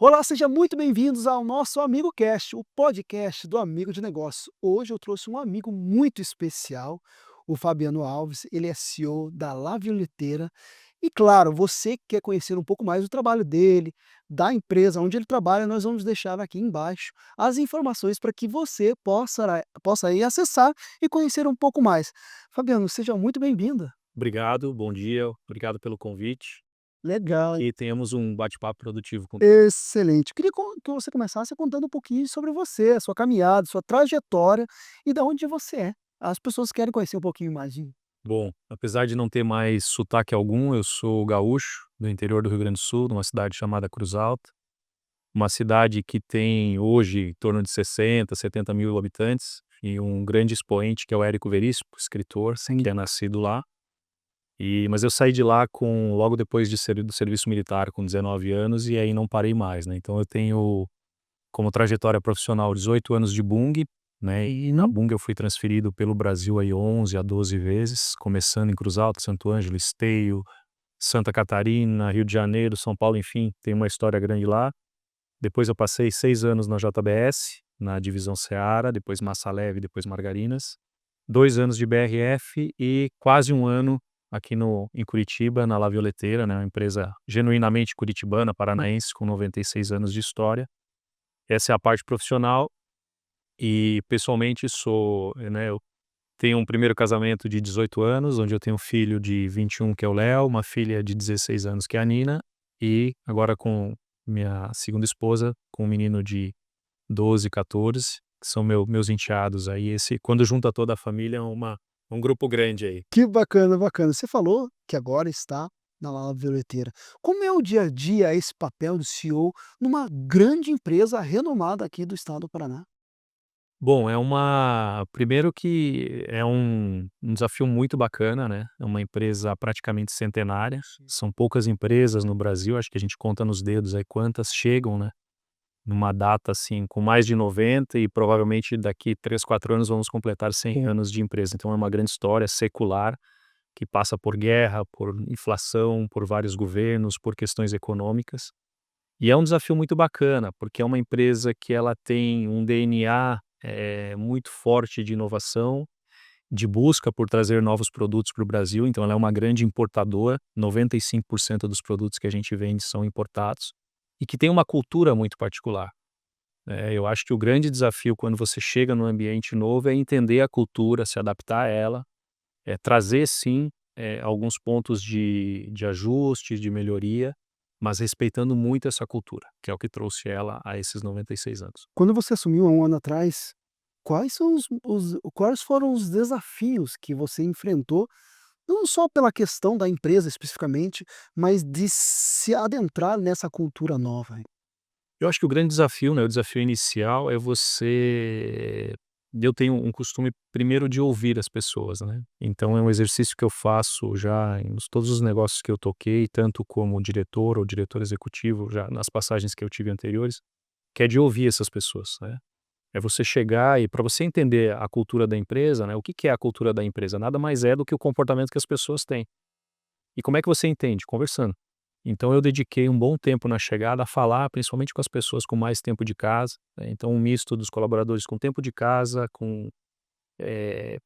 Olá, sejam muito bem-vindos ao nosso Amigo Cast, o podcast do Amigo de Negócio. Hoje eu trouxe um amigo muito especial, o Fabiano Alves. Ele é CEO da La Violeteira. E claro, você que quer conhecer um pouco mais do trabalho dele, da empresa onde ele trabalha, nós vamos deixar aqui embaixo as informações para que você possa aí acessar e conhecer um pouco mais. Fabiano, seja muito bem-vinda. Obrigado, bom dia, obrigado pelo convite Legal, hein? e tenhamos um bate-papo produtivo com. Excelente. Queria que você começasse contando um pouquinho sobre você, a sua caminhada, sua trajetória e da onde você é. As pessoas querem conhecer um pouquinho mais de. Bom, apesar de não ter mais sotaque algum, eu sou gaúcho, do interior do Rio Grande do Sul, numa cidade chamada Cruz Alta, uma cidade que tem hoje em torno de 60, 70 mil habitantes, e um grande expoente que é o Érico Veríssimo, escritor, que Sim. é nascido lá. Mas eu saí de lá logo depois do serviço militar, com 19 anos, e aí não parei mais, né? Então eu tenho como trajetória profissional 18 anos de Bung, né, e na Uhum. Bung eu fui transferido pelo Brasil aí 11 a 12 vezes, começando em Cruz Alta, Santo Ângelo, Esteio, Santa Catarina, Rio de Janeiro, São Paulo, enfim, tem uma história grande lá. Depois eu passei 6 anos na JBS, na divisão Seara, depois Massa Leve, depois Margarinas, 2 anos de BRF e quase um ano aqui em Curitiba, na La Violeteira, né, uma empresa genuinamente curitibana, paranaense, com 96 anos de história. Essa é a parte profissional. E pessoalmente eu tenho um primeiro casamento de 18 anos, onde eu tenho um filho de 21 que é o Léo, uma filha de 16 anos que é a Nina, e agora com minha segunda esposa, com um menino de 12, 14, que são meus enteados aí. Esse quando junta toda a família é um grupo grande aí. Que bacana, bacana. Você falou que agora está na Lala Violeteira. Como é o dia a dia esse papel do CEO numa grande empresa renomada aqui do estado do Paraná? Bom, primeiro que é um desafio muito bacana, né, é uma empresa praticamente centenária, Sim. são poucas empresas no Brasil, acho que a gente conta nos dedos aí quantas chegam, né, numa data, assim, com mais de 90 e provavelmente daqui 3, 4 anos vamos completar 100 anos de empresa, então é uma grande história secular, que passa por guerra, por inflação, por vários governos, por questões econômicas, e é um desafio muito bacana, porque é uma empresa que ela tem um DNA, muito forte de inovação, de busca por trazer novos produtos para o Brasil, então ela é uma grande importadora, 95% dos produtos que a gente vende são importados, e que tem uma cultura muito particular. Eu acho que o grande desafio quando você chega num ambiente novo é entender a cultura, se adaptar a ela, trazer sim, alguns pontos de ajuste, de melhoria, mas respeitando muito essa cultura, que é o que trouxe ela a esses 96 anos. Quando você assumiu há um ano atrás, quais foram os desafios que você enfrentou, não só pela questão da empresa especificamente, mas de se adentrar nessa cultura nova, hein? Eu acho que o grande desafio, né, o desafio inicial é eu tenho um costume primeiro de ouvir as pessoas, né, então é um exercício que eu faço já todos os negócios que eu toquei, tanto como diretor ou diretor executivo, já nas passagens que eu tive anteriores, que é de ouvir essas pessoas, né. É você chegar e para você entender a cultura da empresa, né, o que que é a cultura da empresa? Nada mais é do que o comportamento que as pessoas têm. E como é que você entende? Conversando. Então eu dediquei um bom tempo na chegada a falar, principalmente com as pessoas com mais tempo de casa, né, então um misto dos colaboradores com tempo de casa, com, eh,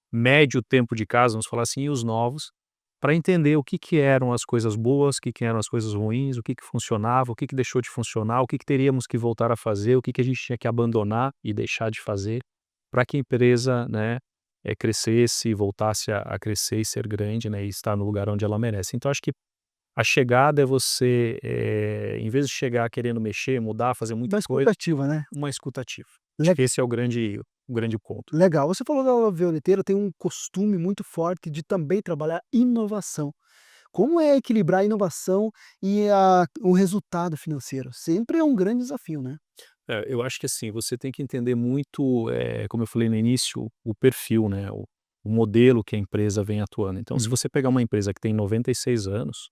médio tempo de casa, vamos falar assim, e os novos, para entender o que que eram as coisas boas, o que que eram as coisas ruins, o que que funcionava, o que que deixou de funcionar, o que que teríamos que voltar a fazer, o que que a gente tinha que abandonar e deixar de fazer, para que a empresa, né, crescesse e voltasse a crescer e ser grande, né, e estar no lugar onde ela merece. Então acho que a chegada é você, em vez de chegar querendo mexer, mudar, fazer muita Da coisa, escutativa, né? uma escutativa. Acho Le que esse é o grande ponto. legal. Você falou da Violeteira tem um costume muito forte de também trabalhar inovação. Como é equilibrar a inovação e o resultado financeiro? Sempre é um grande desafio, né? Eu acho que assim, você tem que entender muito, como eu falei no início, o perfil, né, o modelo que a empresa vem atuando. Então, se Uhum. você pegar uma empresa que tem 96 anos,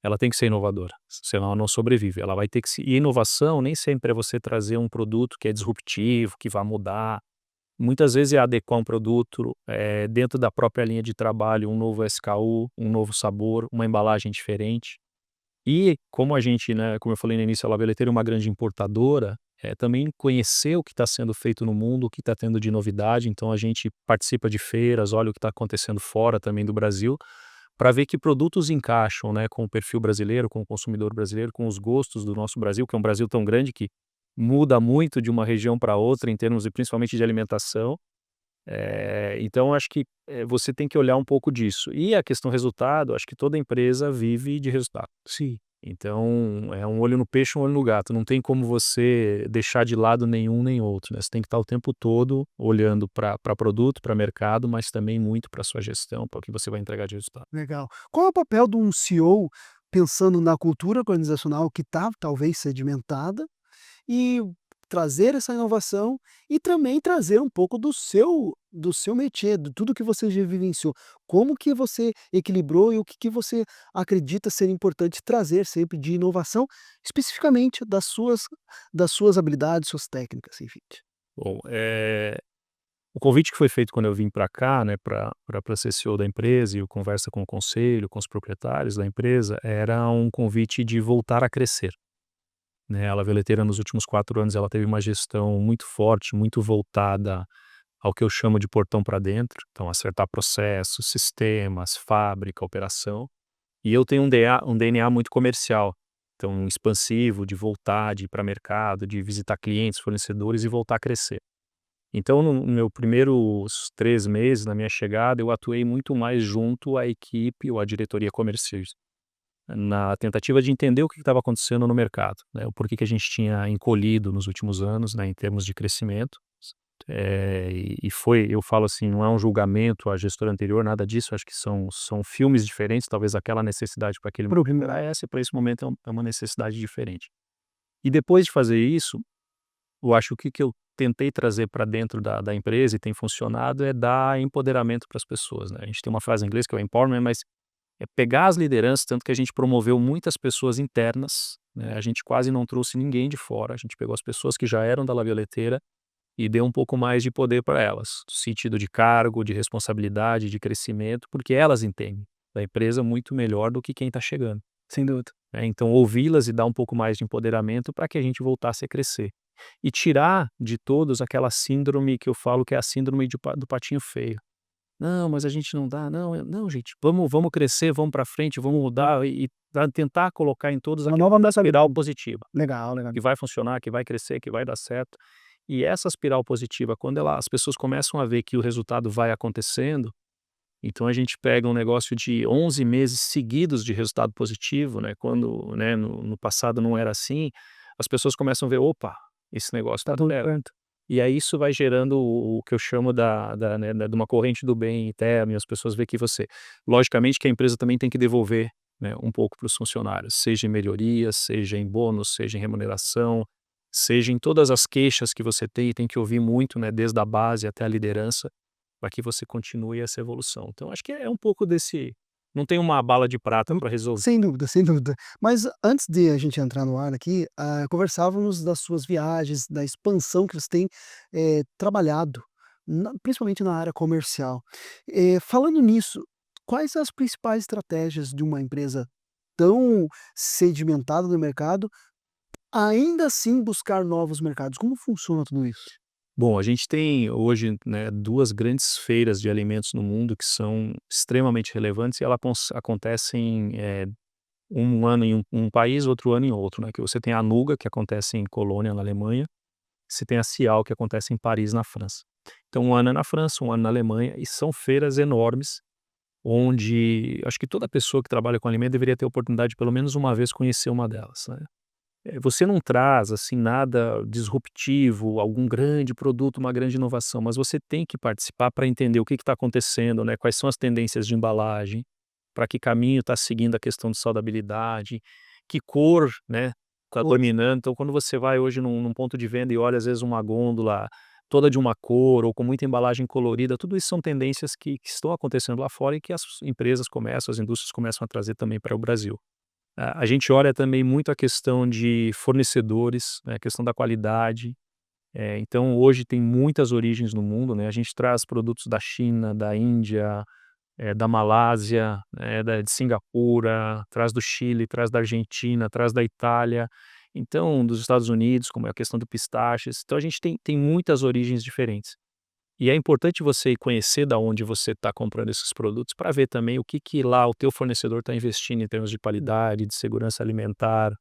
ela tem que ser inovadora, senão ela não sobrevive. Ela vai ter que se e inovação nem sempre é você trazer um produto que é disruptivo, que vai mudar. Muitas vezes é adequar um produto, dentro da própria linha de trabalho, um novo SKU, um novo sabor, uma embalagem diferente. E como a gente, né, como eu falei no início, a La Veleteira é uma grande importadora, também conhecer o que está sendo feito no mundo, o que está tendo de novidade, então a gente participa de feiras, olha o que está acontecendo fora também do Brasil, para ver que produtos encaixam, né, com o perfil brasileiro, com o consumidor brasileiro, com os gostos do nosso Brasil, que é um Brasil tão grande que muda muito de uma região para outra em termos de principalmente de alimentação. Então acho que, você tem que olhar um pouco disso. E a questão resultado, acho que toda empresa vive de resultado. Sim. Então, é um olho no peixe, um olho no gato, não tem como você deixar de lado nenhum nem outro, né, você tem que estar o tempo todo olhando para produto, para mercado, mas também muito para sua gestão, para o que você vai entregar de resultado. Legal. Qual é o papel de um CEO pensando na cultura organizacional que está talvez sedimentada e trazer essa inovação e também trazer um pouco do seu métier, de tudo que você já vivenciou. Como que você equilibrou e o que que você acredita ser importante trazer sempre de inovação, especificamente das suas habilidades, suas técnicas, enfim. Bom, o convite que foi feito quando eu vim para cá, né, para ser CEO da empresa e o conversa com o conselho, com os proprietários da empresa, era um convite de voltar a crescer, né. A La Veleteira nos últimos 4 anos ela teve uma gestão muito forte, muito voltada ao que eu chamo de portão para dentro, então acertar processos, sistemas, fábrica, operação. E eu tenho um DNA muito comercial, então expansivo, de voltar, de ir para mercado, de visitar clientes, fornecedores e voltar a crescer. Então no meu primeiros 3 meses na minha chegada, eu atuei muito mais junto à equipe ou à diretoria comercial, na tentativa de entender o que estava acontecendo no mercado, né, o porquê que a gente tinha encolhido nos últimos anos, né, em termos de crescimento. Eu falo assim, não é um julgamento à gestora anterior, nada disso, acho que são filmes diferentes, talvez aquela necessidade para aquele Pro momento era essa, para esse momento é uma necessidade diferente. E depois de fazer isso, eu acho que o que eu tentei trazer para dentro da empresa e tem funcionado é dar empoderamento para as pessoas, né. A gente tem uma frase em inglês que é o empowerment, mas é pegar as lideranças, tanto que a gente promoveu muitas pessoas internas, né, a gente quase não trouxe ninguém de fora, a gente pegou as pessoas que já eram da La Violeteira e deu um pouco mais de poder para elas, no sentido de cargo, de responsabilidade, de crescimento, porque elas entendem da empresa muito melhor do que quem está chegando, Sem dúvida. né. Então ouvi-las e dar um pouco mais de empoderamento para que a gente voltasse a crescer. E tirar de todos aquela síndrome que eu falo que é a síndrome do patinho feio. "Não, mas a gente não dá", "Não gente, vamos crescer, vamos para frente, vamos mudar", e pra tentar colocar em todos Uma aquela nova espiral mentalidade. positiva, Legal, legal. que vai funcionar, que vai crescer, que vai dar certo. E essa espiral positiva, quando as pessoas começam a ver que o resultado vai acontecendo, então a gente pega um negócio de 11 meses seguidos de resultado positivo, né, quando, né, no passado não era assim, as pessoas começam a ver: "Opa, esse negócio Tá está tudo certo". certo. E aí isso vai gerando o que eu chamo de uma corrente do bem interno e as pessoas veem que você logicamente que a empresa também tem que devolver, né, um pouco para os funcionários, seja em melhorias, seja em bônus, seja em remuneração, seja em todas as queixas que você tem que ouvir muito, né, desde a base até a liderança, para que você continue essa evolução. Então acho que é um pouco desse não tem uma bala de prata para resolver. Sem dúvida, sem dúvida. Mas antes de a gente entrar no ar aqui, conversávamos das suas viagens, da expansão que você tem, trabalhado, principalmente na área comercial. Falando nisso, quais as principais estratégias de uma empresa tão sedimentada no mercado, ainda assim buscar novos mercados? Como funciona tudo isso? Bom, a gente tem hoje, né, 2 grandes feiras de alimentos no mundo que são extremamente relevantes e ela acontecem, um ano em um país, outro ano em outro, né, que você tem a Anuga, que acontece em Colônia, na Alemanha, você tem a Cial, que acontece em Paris, na França. Então um ano é na França, um ano na Alemanha e são feiras enormes, onde acho que toda pessoa que trabalha com alimento deveria ter a oportunidade de pelo menos uma vez conhecer uma delas, né. Você não traz, assim, nada disruptivo, algum grande produto, uma grande inovação, mas você tem que participar para entender o que está acontecendo, né, quais são as tendências de embalagem, para que caminho está seguindo a questão de saudabilidade, que cor, né, está Cores. dominando. Então quando você vai hoje num ponto de venda e olha às vezes uma gôndola toda de uma cor ou com muita embalagem colorida, tudo isso são tendências que estão acontecendo lá fora e que as empresas começam, as indústrias começam a trazer também para o Brasil. A gente olha também muito a questão de fornecedores, né, a questão da qualidade, então hoje tem muitas origens no mundo, né, a gente traz produtos da China, da Índia, da Malásia, de Singapura, traz do Chile, traz da Argentina, traz da Itália, então dos Estados Unidos, como é a questão do pistaches. Então a gente tem muitas origens diferentes. E é importante você conhecer da onde você está comprando esses produtos para ver também o que que lá o teu fornecedor está investindo em termos de qualidade, de segurança alimentar,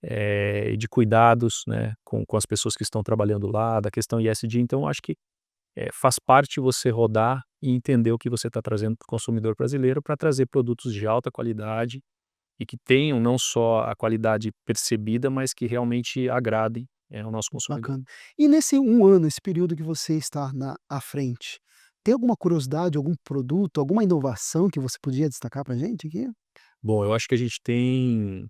e de cuidados, né, com as pessoas que estão trabalhando lá, da questão ESG. Então eu acho que faz parte você rodar e entender o que você está trazendo para o consumidor brasileiro para trazer produtos de alta qualidade e que tenham não só a qualidade percebida, mas que realmente agradem, o nosso consumidor. Bacana. E nesse 1 ano, esse período que você está à frente, tem alguma curiosidade, algum produto, alguma inovação que você podia destacar pra gente aqui? Bom, eu acho que a gente tem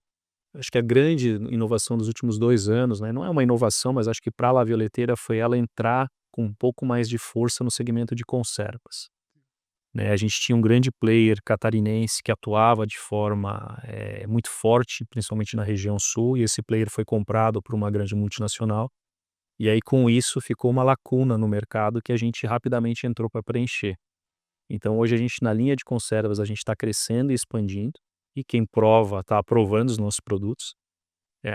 acho que a grande inovação dos últimos 2 anos, né, não é uma inovação, mas acho que para a La Violeteira foi ela entrar com um pouco mais de força no segmento de conservas, né. A gente tinha um grande player catarinense que atuava de forma, muito forte, principalmente na região sul, e esse player foi comprado por uma grande multinacional, e aí com isso ficou uma lacuna no mercado que a gente rapidamente entrou para preencher. Então hoje a gente na linha de conservas, a gente está crescendo e expandindo, e quem prova está aprovando os nossos produtos.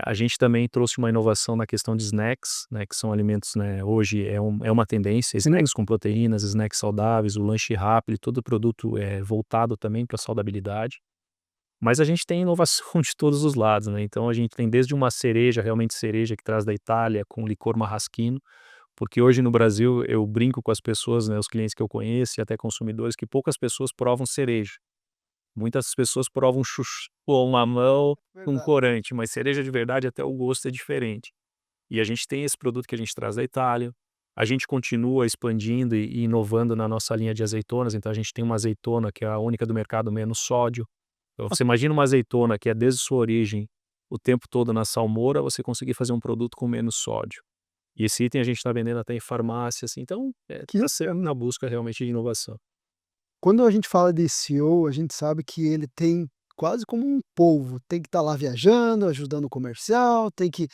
A gente também trouxe uma inovação na questão de snacks, né, que são alimentos, né, hoje é uma tendência, snacks com proteínas, snacks saudáveis, o lanche rápido, todo produto é voltado também para a saudabilidade. Mas a gente tem inovação de todos os lados, né, então a gente tem desde uma cereja, realmente cereja que traz da Itália com licor marrasquino, porque hoje no Brasil eu brinco com as pessoas, né, os clientes que eu conheço e até consumidores, que poucas pessoas provam cereja. Muitas pessoas provam chuchu ou mamão com Verdade. corante, mas cereja de verdade até o gosto é diferente. E a gente tem esse produto que a gente traz da Itália, a gente continua expandindo e inovando na nossa linha de azeitonas, então a gente tem uma azeitona que é a única do mercado menos sódio. Então você imagina uma azeitona que é desde sua origem o tempo todo na salmoura, você conseguir fazer um produto com menos sódio. E esse item a gente está vendendo até em farmácia, assim, então, Que tá sendo na busca realmente de inovação. quando a gente fala de CEO, a gente sabe que ele tem quase como um polvo, tem que estar lá viajando, ajudando o comercial, tem que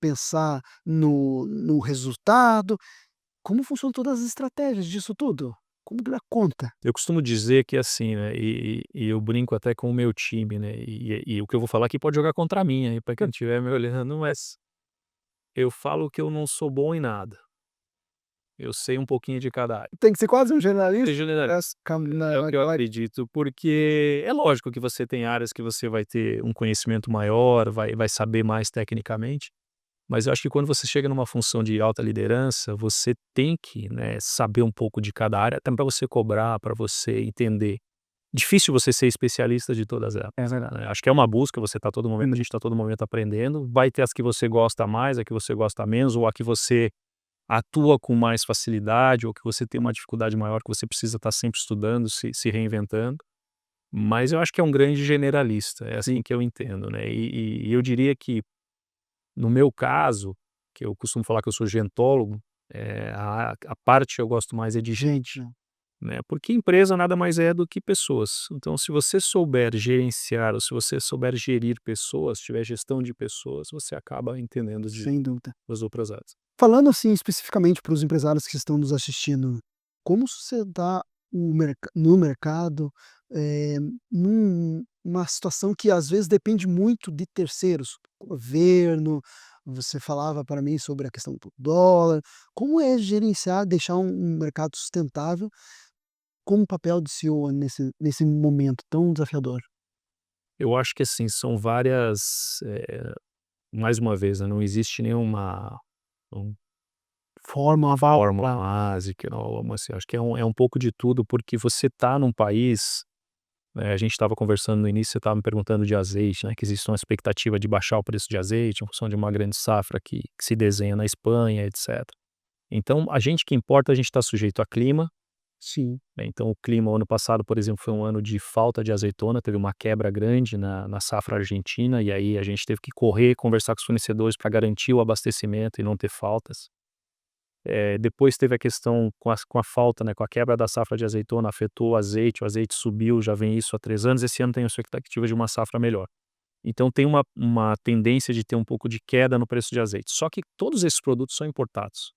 pensar no resultado. Como funcionam todas as estratégias disso tudo? Como que dá conta? Eu costumo dizer que assim, né, e eu brinco até com o meu time, né, e o que eu vou falar aqui pode jogar contra mim aí pra quem estiver me olhando, mas eu falo que eu não sou bom em nada, eu sei um pouquinho de cada área. Tem que ser quase um jornalista Seja generalista, pra é o que eu naquela área. acredito, porque é lógico que você tem áreas que você vai ter um conhecimento maior, vai saber mais tecnicamente, mas eu acho que quando você chega numa função de alta liderança, você tem que, né, saber um pouco de cada área, até para você cobrar, para você entender. Difícil você ser especialista de todas elas, É verdade. né, acho que é uma busca, você tá todo momento a gente está todo momento aprendendo, vai ter as que você gosta mais, a que você gosta menos, ou a que você atua com mais facilidade, ou que você tem uma dificuldade maior, que você precisa estar sempre estudando, se reinventando, mas eu acho que é um grande generalista, é assim Sim. que eu entendo, né, e eu diria que, no meu caso, que eu costumo falar que eu sou gentólogo, a parte que eu gosto mais é de Gente, gente, né. né, porque empresa nada mais é do que pessoas. Então se você souber gerenciar ou se você souber gerir pessoas, tiver gestão de pessoas, você acaba entendendo de Sem dúvida. das outras áreas. Falando, assim, especificamente para os empresários que estão nos assistindo, como sustentar no mercado, eh, numa situação que às vezes depende muito de terceiros, governo, você falava para mim sobre a questão do dólar, como é gerenciar, deixar um mercado sustentável, como papel de CEO nesse momento tão desafiador? Eu acho que assim, são várias, mais uma vez, né, não existe nenhuma um Forma, fórmula válvula. mágica, não, assim, acho que é um pouco de tudo, porque você tá num país, a gente estava conversando no início, você estava me perguntando de azeite, né, que existe uma expectativa de baixar o preço de azeite, em função de uma grande safra que se desenha na Espanha, etcétera. Então, a gente que importa, a gente está sujeito a clima, Sim, né, então o clima, o ano passado, por exemplo, foi um ano de falta de azeitona, teve uma quebra grande na safra argentina, e aí a gente teve que correr, conversar com os fornecedores para garantir o abastecimento e não ter faltas. Depois teve a questão com a falta, né, com a quebra da safra de azeitona, afetou o azeite subiu, já vem isso há 3 anos, esse ano tem a expectativa de uma safra melhor. Então tem uma tendência de ter um pouco de queda no preço de azeite, só que todos esses produtos são importados.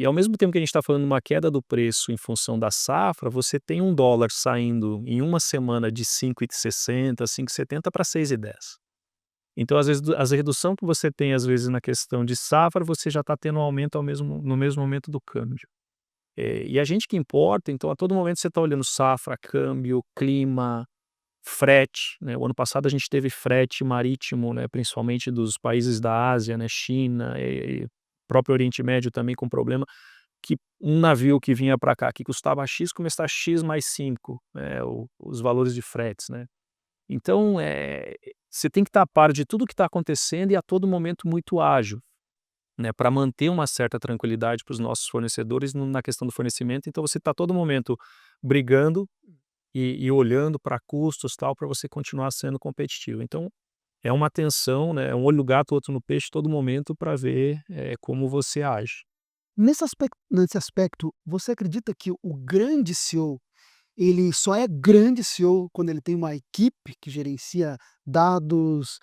E ao mesmo tempo que a gente está falando de uma queda do preço em função da safra, você tem um dólar saindo em uma semana de 5,60, 5,70 para 6,10. Então, às vezes, a redução que você tem, às vezes, na questão de safra, você já está tendo um aumento no mesmo momento do câmbio. E a gente que importa, então, a todo momento você está olhando safra, câmbio, clima, frete, né? O ano passado a gente teve frete marítimo, né, principalmente dos países da Ásia, né, China e próprio Oriente Médio também com problema, que um navio que vinha para cá que custava X começar X mais 5, né, os valores de fretes, né. Então, você tem que estar a par de tudo que está acontecendo e a todo momento muito ágil, né, para manter uma certa tranquilidade para os nossos fornecedores na questão do fornecimento. Então você está a todo momento brigando e olhando para custos, tal, para você continuar sendo competitivo. Então, é uma atenção, né, é um olho no gato, outro no peixe todo momento para ver, como você age. Nesse aspecto, você acredita que o grande CEO, ele só é grande CEO quando ele tem uma equipe que gerencia dados,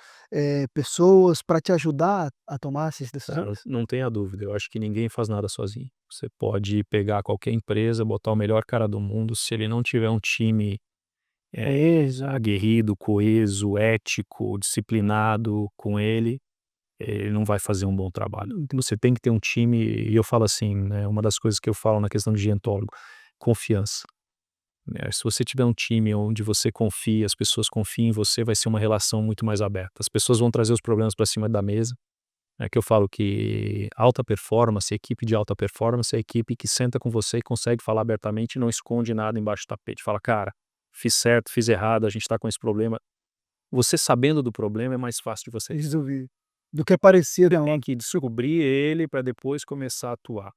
pessoas para te ajudar a tomar essas Ah, decisões? não tenha dúvida, eu acho que ninguém faz nada sozinho. Você pode pegar qualquer empresa, botar o melhor cara do mundo, se ele não tiver um time, aguerrido, coeso, ético, disciplinado com ele não vai fazer um bom trabalho. Então você tem que ter um time, e eu falo assim, né, uma das coisas que eu falo na questão de gientólogo, confiança, né. Se você tiver um time onde você confia, as pessoas confiam em você, vai ser uma relação muito mais aberta. As pessoas vão trazer os problemas para cima da mesa, é que eu falo que alta performance, equipe de alta performance é a equipe que senta com você e consegue falar abertamente e não esconde nada embaixo do tapete. Fala: "Cara, fiz certo, fiz errado, a gente está com esse problema". Você sabendo do problema é mais fácil de você Resolver. Do que parecer, né, tem uma que descobrir ele para depois começar a atuar.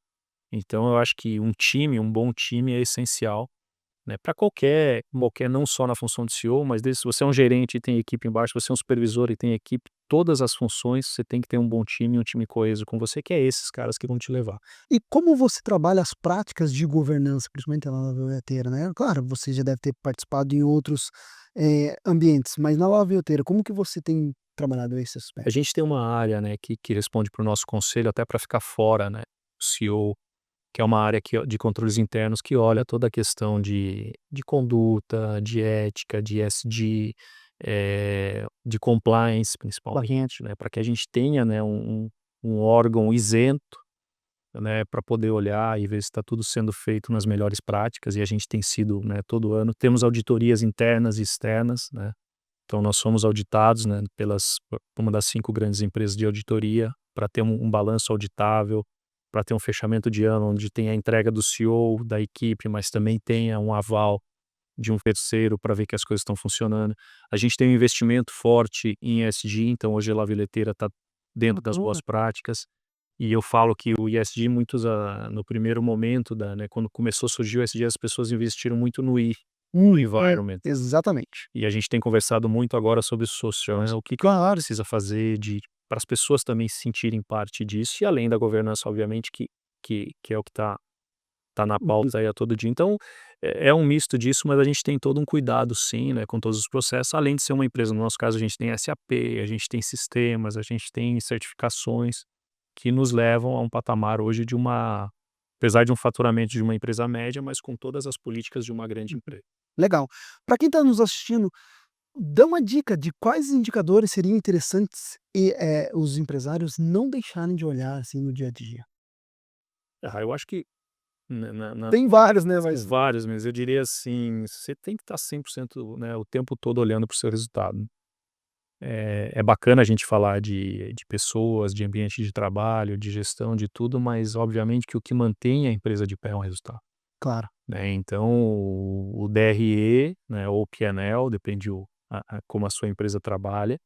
Então eu acho que um time, um bom time é essencial, né, para qualquer não só na função de CEO, mas desde se você é um gerente e tem equipe embaixo, se você é um supervisor e tem equipe, todas as funções você tem que ter um bom time, um time coeso com você, que é esses caras que vão te levar. E como você trabalha as práticas de governança, principalmente lá na Lavioteira, né? Claro, você já deve ter participado em outros, ambientes, mas na Lavioteira, como que você tem trabalhado esse A aspecto? gente tem uma área, né, que responde para o nosso conselho até para ficar fora, né, o CEO, que é uma área de controles internos que olha toda a questão de conduta, de ética, de ESG, de compliance principalmente, né, para que a gente tenha, né, um órgão isento, né, para poder olhar e ver se está tudo sendo feito nas melhores práticas, e a gente tem sido, né, todo ano. Temos auditorias internas e externas, né, então nós somos auditados, né, por uma das 5 grandes empresas de auditoria, para ter um balanço auditável, para ter um fechamento de ano onde tem a entrega do CEO, da equipe, mas também tenha um aval de um terceiro para ver que as coisas estão funcionando. A gente tem um investimento forte em ESG, então hoje a La Veleteira está dentro das boas Bacana. práticas, e eu falo que o ESG no primeiro momento né, quando começou a surgir o ESG, as pessoas investiram muito no environment. Exatamente. E a gente tem conversado muito agora sobre social, né, o que Claro. precisa fazer para as pessoas também se sentirem parte disso, e além da governança obviamente que é o que tá na Uhum. pauta aí a todo dia. Então, é um misto disso, mas a gente tem todo um cuidado sim, né, com todos os processos, além de ser uma empresa, no nosso caso a gente tem SAP, a gente tem sistemas, a gente tem certificações que nos levam a um patamar hoje apesar de um faturamento de uma empresa média, mas com todas as políticas de uma grande empresa. Legal. Para quem está nos assistindo, dá uma dica de quais indicadores seriam interessantes os empresários não deixarem de olhar, assim, no dia a dia. Eu acho que na Tem vários, né, são mas vários, mas eu diria assim, você tem que estar 100%, né, o tempo todo olhando para o seu resultado. É bacana a gente falar de pessoas, de ambiente de trabalho, de gestão, de tudo, mas obviamente que o que mantém a empresa de pé é um resultado, claro. né. Então o DRE, né, ou PNL, depende como a sua empresa trabalha,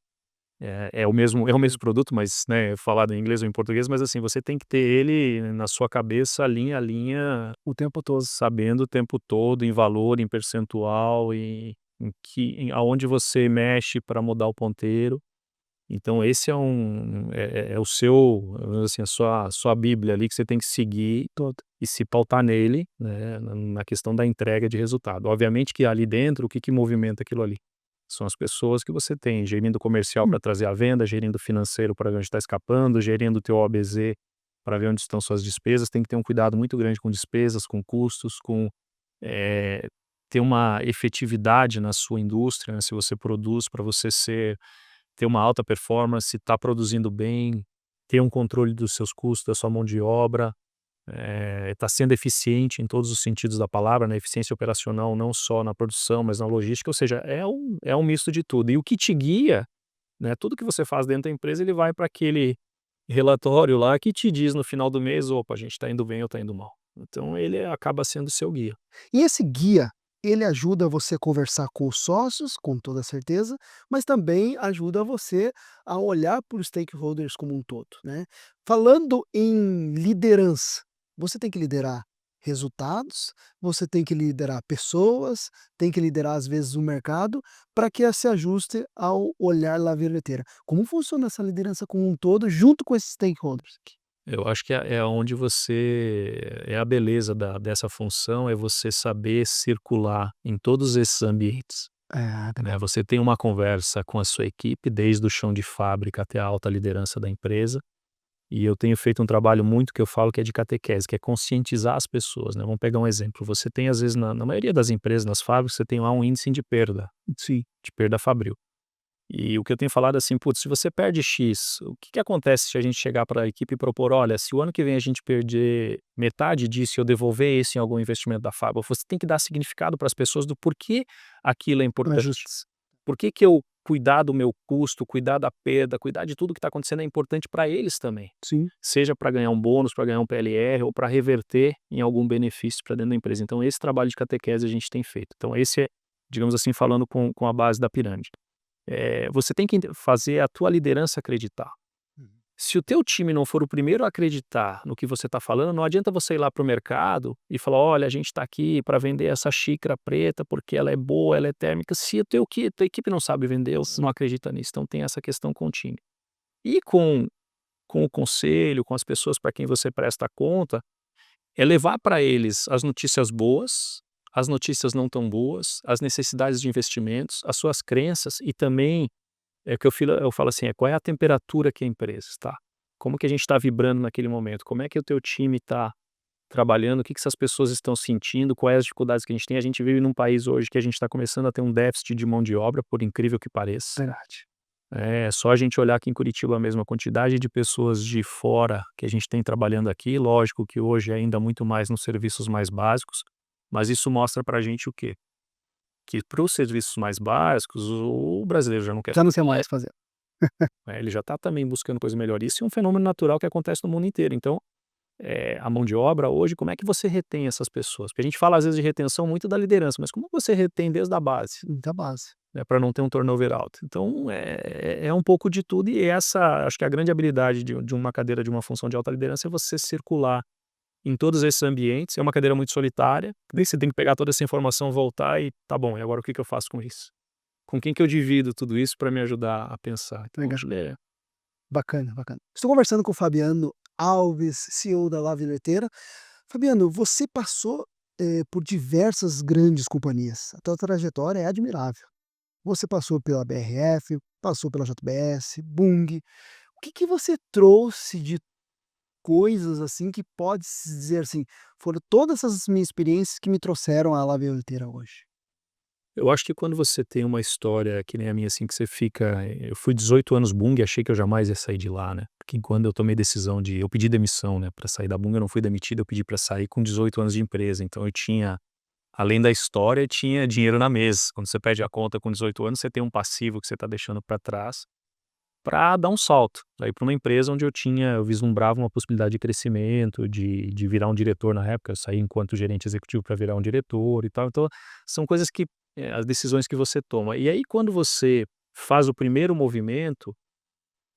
é o mesmo produto, mas, né, falado em inglês ou em português, mas assim, você tem que ter ele na sua cabeça linha a linha, O tempo todo. sabendo o tempo todo em valor, em percentual, aonde você mexe para mudar o ponteiro. Então esse é o seu, vamos dizer assim, a sua bíblia ali que você tem que seguir Todo. e se pautar nele, né, na questão da entrega de resultado. Obviamente que ali dentro, o que movimenta aquilo ali? São as pessoas que você tem, gerindo o comercial Hum. para trazer a venda, gerindo o financeiro para ver onde está escapando, gerindo o teu OBZ para ver onde estão suas despesas, tem que ter um cuidado muito grande com despesas, com custos, com eh, ter uma efetividade na sua indústria, né, se você produz, para você ter uma alta performance, estar produzindo bem, ter um controle dos seus custos, da sua mão de obra, estar sendo eficiente em todos os sentidos da palavra, na eficiência operacional, não só na produção, mas na logística, ou seja, é um misto de tudo. E o que te guia, né, tudo que você faz dentro da empresa, ele vai para aquele relatório lá que te diz no final do mês: "Opa, a gente está indo bem ou está indo mal". Então ele acaba sendo seu guia. E esse guia, ele ajuda você a conversar com os sócios, com toda certeza, mas também ajuda você a olhar para os stakeholders como um todo, né. Falando em liderança, você tem que liderar resultados, você tem que liderar pessoas, tem que liderar às vezes o mercado, para que se ajuste ao olhar La Verdadeira. Como funciona essa liderança como um todo junto com esses stakeholders aqui? Eu acho que é onde a beleza dessa função, é você saber circular em todos esses ambientes, É, né. verdade. Você tem uma conversa com a sua equipe, desde o chão de fábrica até a alta liderança da empresa, e eu tenho feito um trabalho muito que eu falo que é de catequese, que é conscientizar as pessoas, né. Vamos pegar um exemplo, você tem às vezes na maioria das empresas, nas fábricas, você tem lá um índice Sim. de perda fabril. E o que eu tenho falado assim: "Putz, se você perde X, o que que acontece se a gente chegar para a equipe e propor: 'Olha, se o ano que vem a gente perder metade disso e eu devolver isso em algum investimento da fábrica'", você tem que dar significado para as pessoas do porquê aquilo é É importante. justo. Por que que eu cuidar do meu custo, cuidar da perda, cuidar de tudo que está acontecendo é importante para eles também. Sim. Seja para ganhar um bônus, para ganhar um PLR ou para reverter em algum benefício para dentro da empresa. Então esse trabalho de catequese a gente tem feito. Então esse é, digamos assim, falando com a base da pirâmide. Você tem que fazer a tua liderança acreditar. Uhum. Se o teu time não for o primeiro a acreditar no que você está falando, não adianta você ir lá para o mercado e falar: "Olha, a gente está aqui para vender essa xícara preta porque ela é boa, ela é térmica", se tua equipe não sabe vender ou não acredita nisso. Então tem essa questão com o time. E com o conselho, com as pessoas para quem você presta conta, é levar para eles as notícias boas, as notícias não tão boas, as necessidades de investimentos, as suas crenças e também é que eu falo assim, qual é a temperatura que a empresa está? Como que a gente está vibrando naquele momento? Como é que o teu time está trabalhando? O que que essas pessoas estão sentindo? Quais as dificuldades que a gente tem? A gente vive num país hoje que a gente está começando a ter um déficit de mão de obra, por incrível que pareça. Verdade. É só a gente olhar aqui em Curitiba mesmo, a quantidade de pessoas de fora que a gente tem trabalhando aqui, lógico que hoje é ainda muito mais nos serviços mais básicos, mas isso mostra pra gente o quê? Que para os serviços mais básicos, o brasileiro já não quer Já não sei fazer, mais fazer. né, ele já está também buscando coisa melhor. Isso é um fenômeno natural que acontece no mundo inteiro. Então, a mão de obra hoje, como é que você retém essas pessoas? Porque a gente fala às vezes de retenção muito da liderança, mas como você retém desde a base, Muita base. né, para não ter um turnover alto? Então, é um pouco de tudo e essa acho que a grande habilidade de uma cadeira de uma função de alta liderança é você circular em todos esses ambientes. É uma cadeira muito solitária, daí você tem que pegar toda essa informação, voltar e: "Tá bom, e agora o que que eu faço com isso? Com quem que eu divido tudo isso para me ajudar a pensar?". Então Legal. acho que é Bacana, bacana. Estou conversando com o Fabiano Alves, CEO da La Vileteira. Fabiano, você passou, por diversas grandes companhias. A tua trajetória é admirável. Você passou pela BRF, passou pela JBS, Bung. O que que você trouxe de coisas, assim, que pode-se dizer assim: "Foram todas essas minhas experiências que me trouxeram à La Vileteira hoje"? eu acho que quando você tem uma história que nem a minha, assim, que você fica eu fui 18 anos Bung e achei que eu jamais ia sair de lá, né, porque quando eu tomei decisão eu pedi demissão, né, para sair da Bung, eu não fui demitido, eu pedi para sair com 18 anos de empresa, então eu tinha, além da história, tinha dinheiro na mesa. Quando você pede a conta com 18 anos, você tem um passivo que você está deixando para trás, para dar um salto, aí para uma empresa onde eu vislumbrava uma possibilidade de crescimento, de virar um diretor na época, eu saí enquanto gerente executivo para virar um diretor e tal, então são coisas que, as decisões que você toma. E aí quando você faz o primeiro movimento,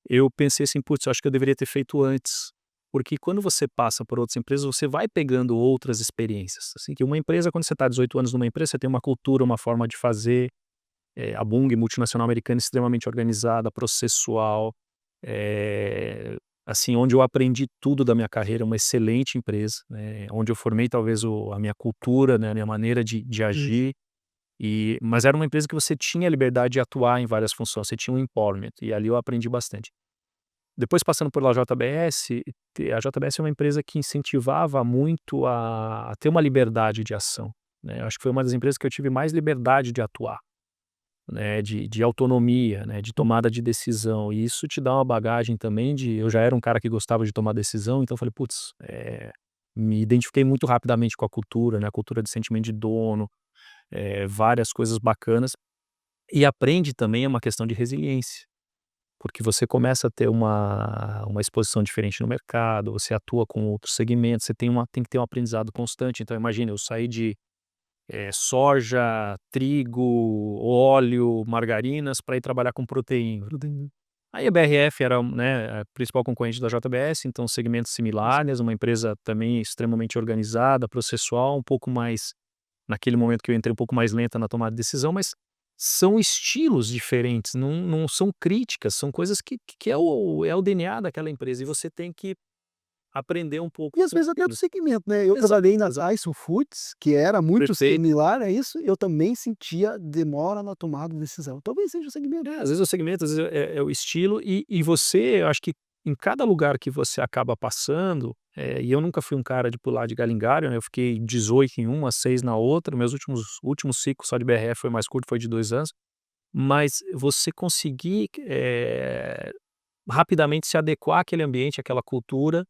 eu pensei assim: "Putz, eu acho que eu deveria ter feito antes", porque quando você passa por outras empresas, você vai pegando outras experiências, assim, que uma empresa quando você está 18 anos numa empresa, você tem uma cultura, uma forma de fazer, a Bung, multinacional americana, extremamente organizada, processual, assim, onde eu aprendi tudo da minha carreira, uma excelente empresa, né, onde eu formei talvez a minha cultura, né, a minha maneira de Hum. agir, mas era uma empresa que você tinha liberdade de atuar em várias funções, você tinha um empowerment, e ali eu aprendi bastante. Depois passando pela JBS, a JBS é uma empresa que incentivava muito a ter uma liberdade de ação, né, acho que foi uma das empresas que eu tive mais liberdade de atuar, né, de autonomia, né, de tomada de decisão, e isso te dá uma bagagem também de eu já era um cara que gostava de tomar decisão, então eu falei: "Putz", me identifiquei muito rapidamente com a cultura, né, a cultura de sentimento de dono, várias coisas bacanas, e aprende também uma questão de resiliência. Porque você começa a ter uma exposição diferente no mercado, você atua com outros segmentos, você tem que ter um aprendizado constante. Então imagina, eu saí de, soja, trigo, óleo, margarinas para ir trabalhar com proteína. Aí a BRF era, né, a principal concorrente da JBS, então segmentos similares, uma empresa também extremamente organizada, processual, um pouco mais naquele momento que eu entrei, um pouco mais lenta na tomada de decisão, mas são estilos diferentes, não são críticas, são coisas que é o DNA daquela empresa e você tem que aprender um pouco E às com vezes até do aquilo. segmento, né, eu Exato, trabalhei na exato. Tyson Foods, que era muito Perfeito. similar a isso, eu também sentia demora na tomada de decisão, talvez seja o segmento. Às vezes é o segmento, às vezes é o estilo e você, eu acho que em cada lugar que você acaba passando, e eu nunca fui um cara de pular de galho em galho, né, eu fiquei 18 em uma, 6 na outra, meus últimos ciclos só de BRF foi mais curto, foi de 2 anos, mas você conseguir, rapidamente se adequar àquele ambiente, àquela cultura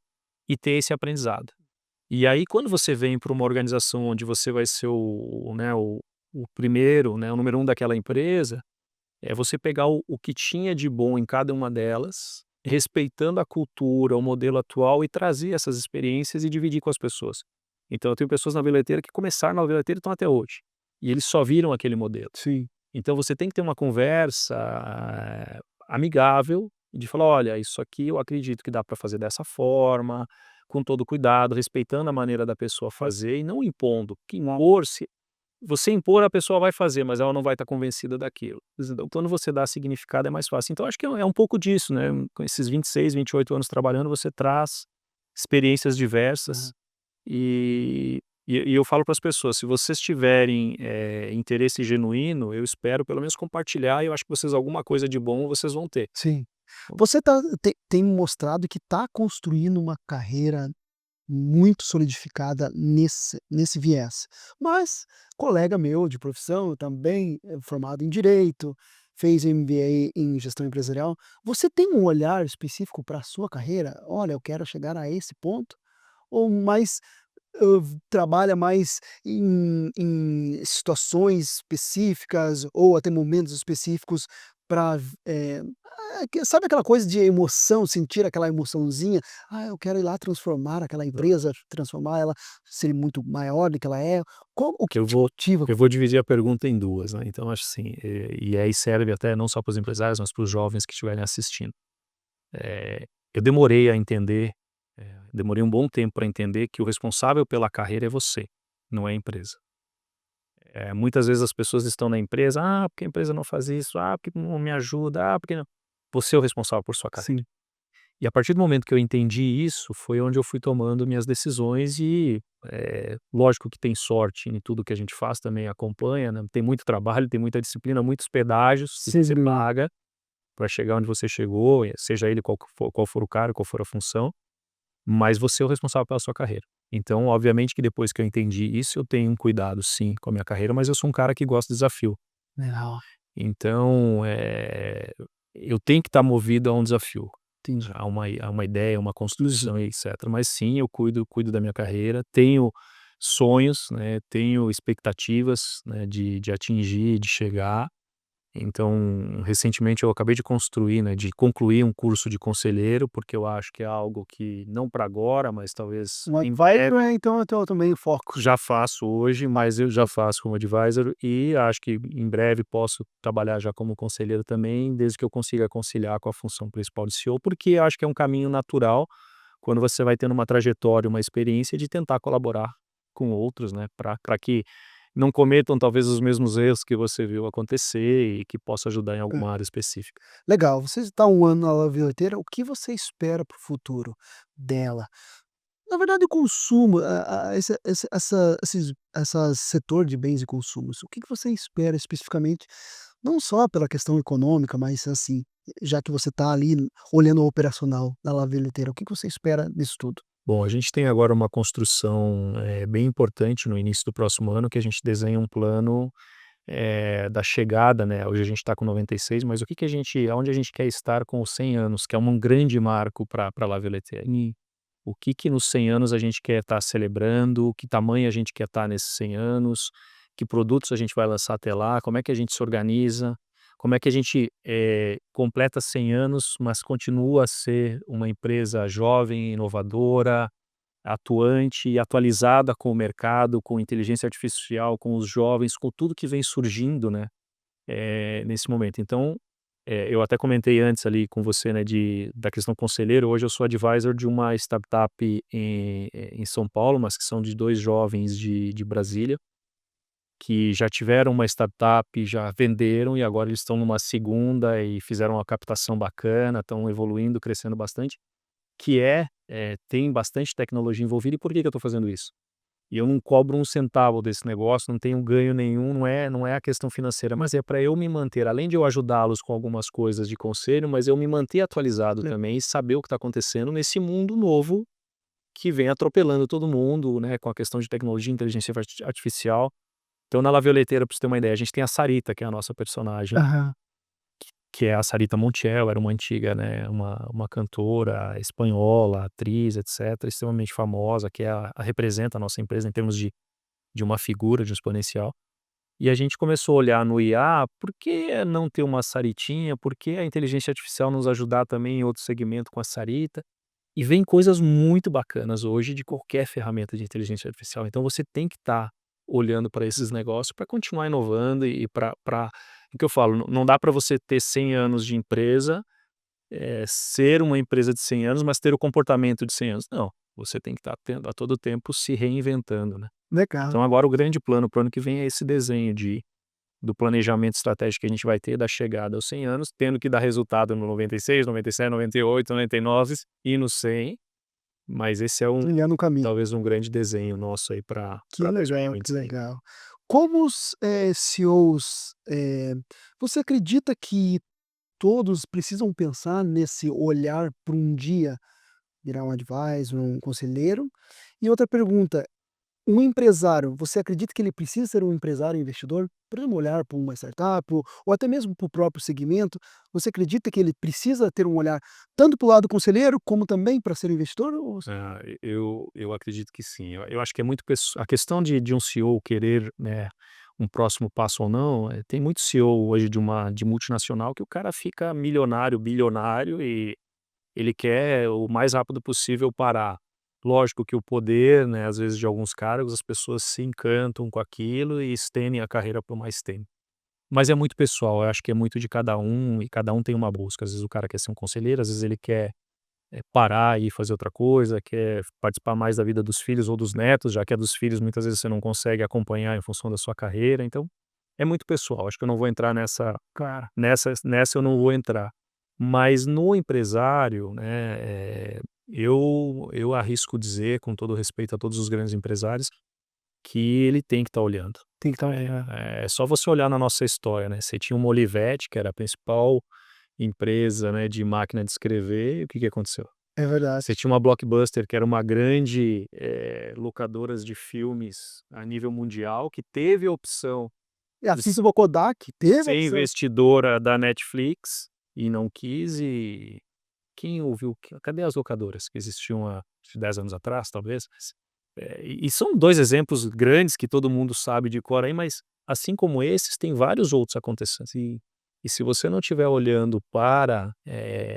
e ter esse aprendizado. E aí quando você vem para uma organização onde você vai ser né, o primeiro, né, o número um daquela empresa, é você pegar o que tinha de bom em cada uma delas, respeitando a cultura, o modelo atual e trazer essas experiências e dividir com as pessoas. Então eu tenho pessoas na Veleteira que começaram na Veleteira e estão até hoje, e eles só viram aquele modelo. Sim. Então você tem que ter uma conversa amigável, de falar: "Olha, isso aqui eu acredito que dá para fazer dessa forma, com todo cuidado, respeitando a maneira da pessoa fazer e não impondo", que impor se você impor a pessoa vai fazer, mas ela não vai estar convencida daquilo. Então quando você dá significado é mais fácil. Então acho que é um pouco disso, né, com esses 26, 28 anos trabalhando, você traz experiências diversas e eu falo para as pessoas, se vocês tiverem, interesse genuíno, eu espero pelo menos compartilhar e eu acho que vocês alguma coisa de bom vocês vão ter. Sim. Você tem mostrado que está construindo uma carreira muito solidificada nesse viés. Mas colega meu de profissão, também formado em direito, fez MBA em gestão empresarial, você tem um olhar específico para a sua carreira? "Olha, eu quero chegar a esse ponto", ou mais trabalha mais em situações específicas ou até momentos específicos para sabe aquela coisa de emoção, sentir aquela emoçãozinha? "Ah, eu quero ir lá transformar aquela empresa, transformar ela ser muito maior do que ela é". Qual o que Eu te vou motiva? eu vou dividir a pergunta em 2, né, então acho assim, e aí serve até não só para os empresários, mas para os jovens que estiverem assistindo. Eu demorei a entender, demorei um bom tempo para entender que o responsável pela carreira é você, não é a empresa. Muitas vezes as pessoas estão na empresa: "Ah, porque a empresa não faz isso. Ah, porque não me ajuda. Ah, porque não". Você é o responsável por sua carreira. Sim. E a partir do momento que eu entendi isso, foi onde eu fui tomando minhas decisões e, lógico que tem sorte em tudo que a gente faz, também acompanha, né, tem muito trabalho, tem muita disciplina, muitos pedágios que Sem você dúvida. paga para chegar onde você chegou, seja ele qual for o cargo, qual for a função, mas você é o responsável pela sua carreira. Então, obviamente que depois que eu entendi isso, eu tenho um cuidado sim com a minha carreira, mas eu sou um cara que gosta de desafio. Legal, Então, eu tenho que estar movido a um desafio, entendi. a uma ideia, uma Uhum. construção e etcétera. Mas sim, eu cuido da minha carreira, tenho sonhos, né, tenho expectativas, né, de atingir, de chegar. Então, recentemente eu acabei de construir, né, de concluir um curso de conselheiro, porque eu acho que é algo que não para agora, mas talvez Um em breve. advisor, então é teu também foco. Já faço hoje, mas eu já faço como advisor e acho que em breve posso trabalhar já como conselheiro também, desde que eu consiga conciliar com a função principal de CEO, porque acho que é um caminho natural quando você vai tendo uma trajetória, uma experiência de tentar colaborar com outros, né, para que não cometam talvez os mesmos erros que você viu acontecer e que possa ajudar em Hã. alguma área específica. Legal, você está um ano na Lavioteira, o que você espera para o futuro dela? Na verdade, o consumo, essa setor de bens e consumos, o que que você espera especificamente, não só pela questão econômica, mas assim, já que você está ali olhando o operacional da Laviliteira, o que que você espera disso tudo? Bom, a gente tem agora uma construção, bem importante no início do próximo ano, que a gente desenha um plano, da chegada, né, hoje a gente está com 96, mas o que que a gente aonde a gente quer estar com os 100 anos, que é um grande marco pra La Violette. O que que nos 100 anos a gente quer estar celebrando, que tamanho a gente quer estar nesses 100 anos, que produtos a gente vai lançar até lá, como é que a gente se organiza, como é que a gente, completa 100 anos, mas continua a ser uma empresa jovem, inovadora, atuante e atualizada com o mercado, com inteligência artificial, com os jovens, com tudo que vem surgindo, né, nesse momento. Então, eu até comentei antes ali com você, né, da questão conselheiro, hoje eu sou advisor de uma startup em São Paulo, mas que são de 2 jovens de Brasília, que já tiveram uma startup, já venderam e agora eles estão numa segunda e fizeram uma captação bacana, estão evoluindo, crescendo bastante, que tem bastante tecnologia envolvida. E por que que eu estou fazendo isso? E eu não cobro um centavo desse negócio, não tenho ganho nenhum, não é a questão financeira, mas é para eu me manter, além de eu ajudá-los com algumas coisas de conselho, mas eu me manter atualizado também e saber o que está acontecendo nesse mundo novo que vem atropelando todo mundo, né, com a questão de tecnologia, inteligência artificial. Então na La Violeteira, pra você ter uma ideia, a gente tem a Sarita, que é a nossa personagem, Aham. que é a Sarita Montiel, era uma antiga, né, uma cantora espanhola, atriz, etcétera, extremamente famosa, que é a representa a nossa empresa em termos de uma figura, de um exponencial. E a gente começou a olhar no IA, por que não ter uma Saritinha, por que a inteligência artificial nos ajudar também em outro segmento com a Sarita? E vem coisas muito bacanas hoje de qualquer ferramenta de inteligência artificial, então você tem que estar olhando para esses negócios para continuar inovando e para o que eu falo, não dá para você ter 100 anos de empresa, ser uma empresa de 100 anos, mas ter o comportamento de 100 anos, não, você tem que estar tendo a todo tempo se reinventando, né. Legal. Então agora o grande plano para o ano que vem é esse desenho do planejamento estratégico que a gente vai ter da chegada aos 100 anos, tendo que dar resultado no 96, 97, 98, 99 e no 100, mas esse é Trilhando o caminho. talvez um grande desenho nosso aí para Que pra legal, que 2026. legal. Como os, CEOs, você acredita que todos precisam pensar nesse olhar para um dia virar um advisor, um conselheiro? E outra pergunta, um empresário, você acredita que ele precisa ser um empresário investidor? Por exemplo, olhar para uma startup ou até mesmo para o próprio segmento, você acredita que ele precisa ter um olhar tanto para o lado conselheiro, como também para ser investidor ou Eu acredito que sim. Eu acho que é muito a questão de um CEO querer, né, um próximo passo ou não, tem muito CEO hoje de multinacional que o cara fica milionário, bilionário e ele quer o mais rápido possível parar. Lógico que o poder, né, às vezes de alguns cargos, as pessoas se encantam com aquilo e estendem a carreira por mais tempo. Mas é muito pessoal, eu acho que é muito de cada um e cada um tem uma busca. Às vezes o cara quer ser um conselheiro, às vezes ele quer parar e fazer outra coisa, quer participar mais da vida dos filhos ou dos netos, já que é dos filhos muitas vezes você não consegue acompanhar em função da sua carreira, então é muito pessoal, acho que eu não vou entrar cara, nessa eu não vou entrar. Mas no empresário, né, eu arrisco dizer, com todo respeito a todos os grandes empresários, que ele tem que estar olhando. tem que estar É só você olhar na nossa história, né, você tinha uma Olivetti, que era a principal empresa, né, de máquina de escrever, e o que que aconteceu? é verdade. Você tinha uma Blockbuster, que era uma grande, locadoras de filmes a nível mundial, que teve a opção E de assim como a Kodak teve a ser opção. investidora da Netflix e não quis, e quem ouviu cadê as locadoras que existiam há 10 anos atrás, talvez? E são 2 exemplos grandes que todo mundo sabe de cor aí, mas assim como esses, tem vários outros acontecendo. E se você não estiver olhando para,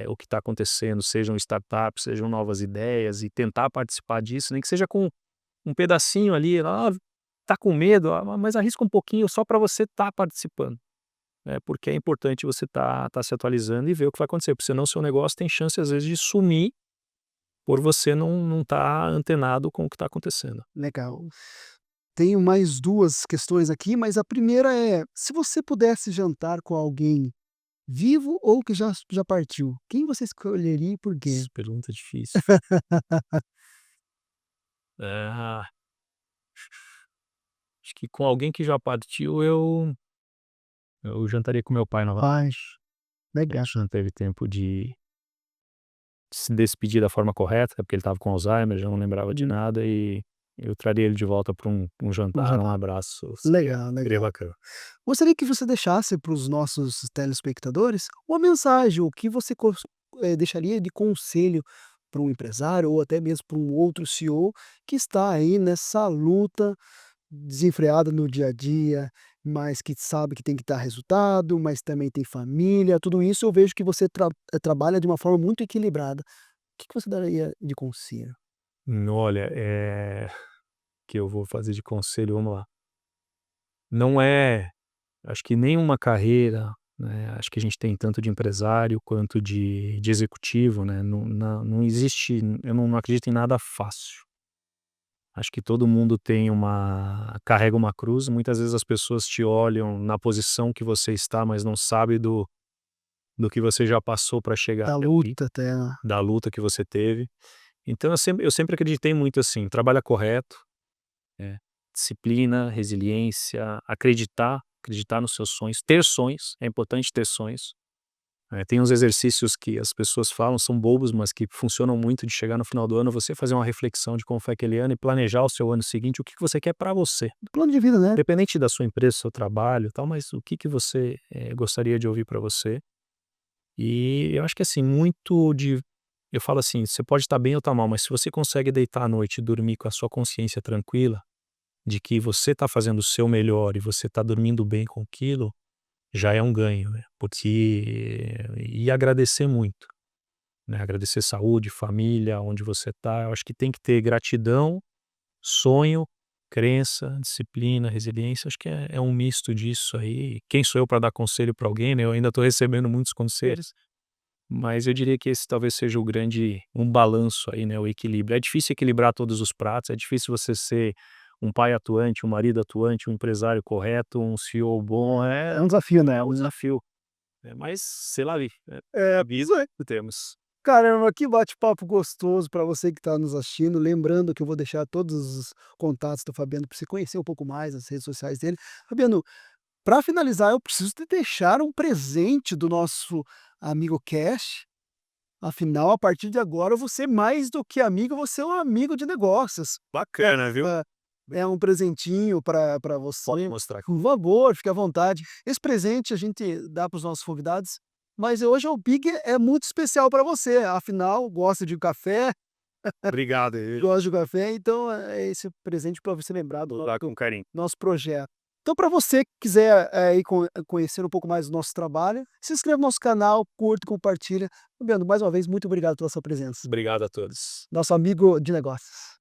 o que está acontecendo, sejam startups, sejam novas ideias, e tentar participar disso, nem que seja com um pedacinho ali, tá com medo, mas arrisca um pouquinho só para você estar participando, né, porque é importante você tá se atualizando e ver o que vai acontecer, porque senão seu negócio tem chance às vezes de sumir, por você não estar antenado com o que está acontecendo. Legal. Tenho mais 2 questões aqui, mas a primeira é, se você pudesse jantar com alguém vivo ou que já partiu, quem você escolheria e por quê? Nossa, pergunta difícil. Ah, acho que com alguém que já partiu eu jantaria com meu pai Pai, novamente. A Legal. gente não teve tempo de se despedir da forma correta, porque ele estava com Alzheimer, já não lembrava de nada e eu traria ele de volta para um Um jantar, um jantar. abraço, Legal, seria legal. bacana. Gostaria que você deixasse para os nossos telespectadores uma mensagem, o que você deixaria de conselho para um empresário ou até mesmo para um outro CEO que está aí nessa luta desenfreada no dia a dia, mas que sabe que tem que dar resultado, mas também tem família, tudo isso eu vejo que você trabalha de uma forma muito equilibrada. O que que você daria de conselho? Olha, que eu vou fazer de conselho, vamos lá. Não é, acho que nenhuma carreira, né, acho que a gente tem tanto de empresário quanto de executivo, né, não existe, eu não acredito em nada fácil. Acho que todo mundo tem carrega uma cruz, muitas vezes as pessoas te olham na posição que você está, mas não sabe do que você já passou para chegar Da até ali, luta até a da luta que você teve. Então eu sempre acreditei muito assim, trabalha correto, disciplina, resiliência, acreditar nos seus sonhos, ter sonhos, é importante ter sonhos. Tem uns exercícios que as pessoas falam, são bobos, mas que funcionam muito de chegar no final do ano, você fazer uma reflexão de como foi aquele ano e planejar o seu ano seguinte, o que que você quer para você. plano de vida, né? Independente da sua empresa, do seu trabalho e tal, mas o que que você, gostaria de ouvir para você. E eu acho que assim, eu falo assim, você pode estar bem ou estar mal, mas se você consegue deitar à noite e dormir com a sua consciência tranquila, de que você está fazendo o seu melhor e você está dormindo bem com aquilo, já é um ganho, né, porque e agradecer muito, né, agradecer saúde, família, onde você está, eu acho que tem que ter gratidão, sonho, crença, disciplina, resiliência, acho que é um misto disso aí. Quem sou eu para dar conselho para alguém, né, eu ainda estou recebendo muitos conselhos, mas eu diria que esse talvez seja um balanço aí, né, o equilíbrio. É difícil equilibrar todos os pratos, é difícil você ser um pai atuante, um marido atuante, um empresário correto, um CEO bom, É um desafio, né? é um desafio, mas sei lá, É, vida isso aí. que temos. Caramba, que bate-papo gostoso para você que está nos assistindo. Lembrando que eu vou deixar todos os contatos do Fabiano para você conhecer um pouco mais as redes sociais dele. Fabiano, para finalizar, eu preciso te deixar um presente do nosso amigo Cash. Afinal, a partir de agora, você mais do que amigo, você é um amigo de negócios. Bacana, viu? Ah, é um presentinho para Pode você. mostrar aqui. Por favor, fique à vontade. Esse presente a gente dá para os nossos convidados, mas hoje o Big é muito especial para você. Afinal, gosta de café, Obrigado aí, gosta de café, então é esse presente para você lembrar do vou dar com carinho. nosso projeto. Então, para você que quiser ir conhecer um pouco mais do nosso trabalho, se inscreva no nosso canal, curta, compartilha. Fabiano, mais uma vez, muito obrigado pela sua presença. Obrigado a todos. Nosso amigo de negócios.